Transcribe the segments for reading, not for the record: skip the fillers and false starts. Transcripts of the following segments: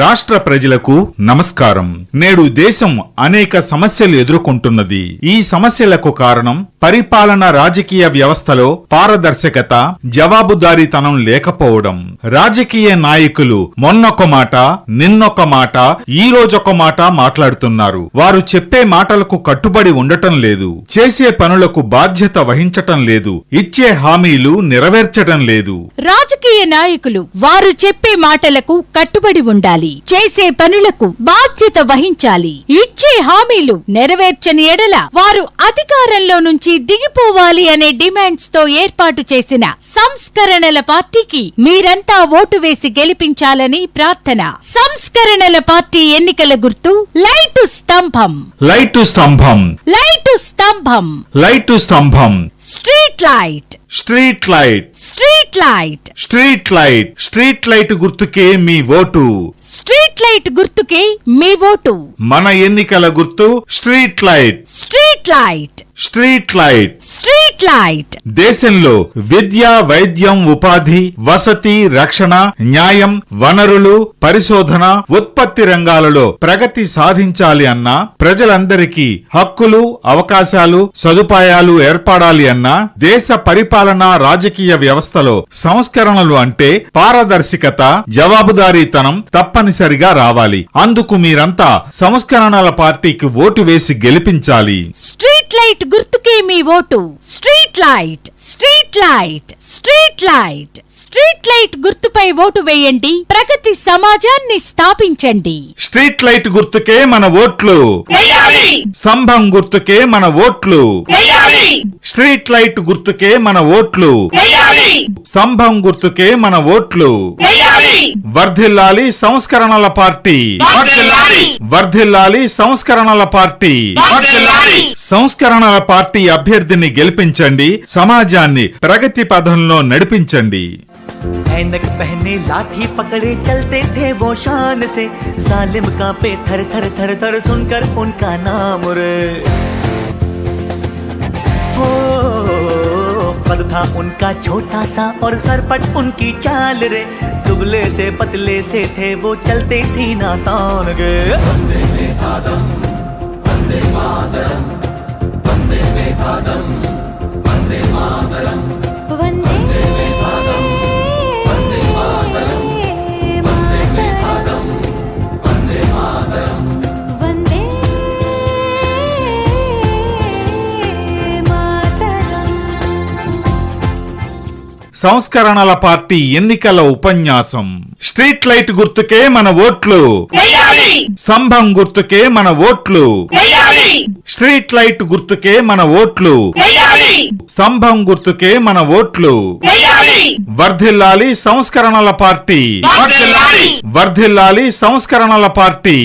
రాష్ట్ర ప్రజలకు నమస్కారం. నేడు దేశం అనేక సమస్యలు ఎదుర్కొంటున్నది. ఈ సమస్యలకు కారణం పరిపాలన రాజకీయ వ్యవస్థలో పారదర్శకత, జవాబుదారీతనం లేకపోవడం. రాజకీయ నాయకులు మొన్నొక మాట, నిన్నొక మాట, ఈ రోజొక మాట మాట్లాడుతున్నారు. వారు చెప్పే మాటలకు కట్టుబడి ఉండటం లేదు. చేసే పనులకు బాధ్యత వహించటం లేదు. ఇచ్చే హామీలు నెరవేర్చటం లేదు. రాజకీయ నాయకులు వారు చెప్పే మాటలకు కట్టుబడి ఉండాలి. చేసే పనులకు బాధ్యత వహించాలి. ఇచ్చే హామీలు నెరవేర్చని ఎడల వారు అధికారంలో నుంచి దిగిపోవాలి అనే డిమాండ్స్ తో ఏర్పాటు చేసిన సంస్కరణల పార్టీకి మీరంతా ఓటు వేసి గెలిపించాలని ప్రార్థన. సంస్కరణల పార్టీ ఎన్నికల గుర్తు లైటు స్తంభం. లైటు స్తంభం. లైటు స్తంభం. లైటు స్తంభం. Street light. Street light. Street light. Street light. Street light గుర్తుకే మీ ఓటు. స్ట్రీట్ లైట్ గుర్తుకే మీ ఓటు. మన ఎన్నికల గుర్తు street light. Street light. Street light. Street light. దేశంలో విద్య, వైద్యం, ఉపాధి, వసతి, రక్షణ, న్యాయం, వనరులు, పరిశోధన, ఉత్పత్తి రంగాలలో ప్రగతి సాధించాలి అన్నా, ప్రజలందరికీ హక్కులు, అవకాశాలు, సదుపాయాలు ఏర్పడాలి అన్నా, దేశ పరిపాలన రాజకీయ వ్యవస్థలో సంస్కరణలు అంటే పారదర్శకత, జవాబుదారీతనం తప్పనిసరిగా రావాలి. అందుకు మీరంతా సంస్కరణల పార్టీకి ఓటు వేసి గెలిపించాలి. స్ట్రీట్ లైట్ గుర్తుకే మీ ఓటు. Street light. Street light. Street light. Street light గుర్తుపై ఓటు వేయండి. ప్రగతి సమాజాన్ని స్థాపించండి. స్ట్రీట్ లైట్ గుర్తుకే మన ఓట్లు. స్తంభం గుర్తుకే మన ఓట్లు. స్ట్రీట్ లైట్ గుర్తుకే మన ఓట్లు. స్తంభం గుర్తుకే మన ఓట్లు. వర్ధిల్లాలి సంస్కరణల పార్టీ. వర్ధిల్లాలి సంస్కరణల పార్టీ. సంస్కరణల పార్టీ అభ్యర్థిని గెలిపించండి. సమాజాన్ని ప్రగతి పథంలో నడిపించండి. ऐनक पहने लाठी पकड़े चलते थे वो शान से, जालिम कांपे थर थर थर थर सुनकर उनका नाम रे। हो कद था उनका छोटा सा और सरपट उनकी चाल रे, दुबले से पतले से थे वो चलते सीना तान गे। वंदे मातरम, वंदे मातरम, वंदे मातरम, वंदे मातरम, वंदे సంస్కరణల పార్టీ ఎన్నికల ఉపన్యాసం. స్ట్రీట్ లైట్ గుర్తుకే మన ఓట్లు. స్తంభం గుర్తుకే మన ఓట్లు. స్ట్రీట్ లైట్ గుర్తుకే మన ఓట్లు. స్తంభం గుర్తుకే మన ఓట్లు. వర్ధిల్లాలి సంస్కరణల పార్టీ. వర్ధిల్లాలి సంస్కరణల పార్టీ.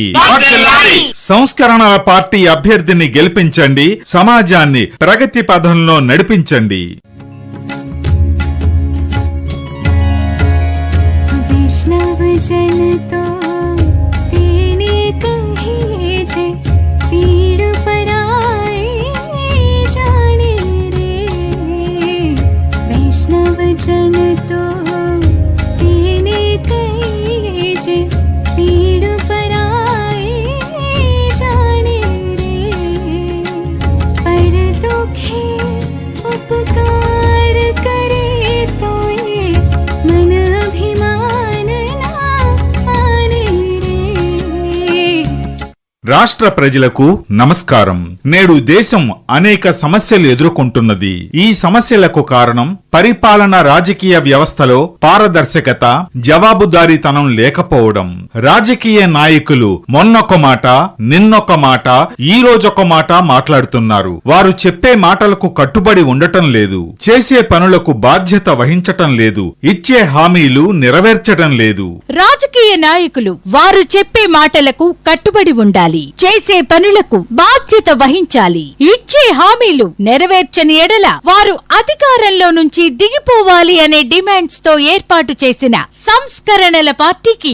సంస్కరణల పార్టీ అభ్యర్థిని గెలిపించండి. సమాజాన్ని ప్రగతి పథంలో నడిపించండి. जन तो तेने कहे जे पीड़ पराए जाने रे, वैष्णव जन तो तेने कहे जे पीड़ पराए जाने रे, पर दुखे उपकार करे तो ये मन రాష్ట్ర ప్రజలకు నమస్కారం. నేడు దేశం అనేక సమస్యలు ఎదుర్కొంటున్నది. ఈ సమస్యలకు కారణం పరిపాలన రాజకీయ వ్యవస్థలో పారదర్శకత, జవాబుదారీతనం లేకపోవడం. రాజకీయ నాయకులు మొన్నొక మాట, నిన్నొక మాట, ఈ రోజొక మాట మాట్లాడుతున్నారు. వారు చెప్పే మాటలకు కట్టుబడి ఉండటం లేదు. చేసే పనులకు బాధ్యత వహించటం లేదు. ఇచ్చే హామీలు నెరవేర్చటం లేదు. రాజకీయ నాయకులు వారు చెప్పే మాటలకు కట్టుబడి ఉండాలి. చేసే పనులకు బాధ్యత వహించాలి. ఇచ్చే హామీలు నెరవేర్చని ఎడల వారు అధికారంలో నుంచి దిగిపోవాలి అనే డిమాండ్స్ తో ఏర్పాటు చేసిన సంస్కరణల పార్టీకి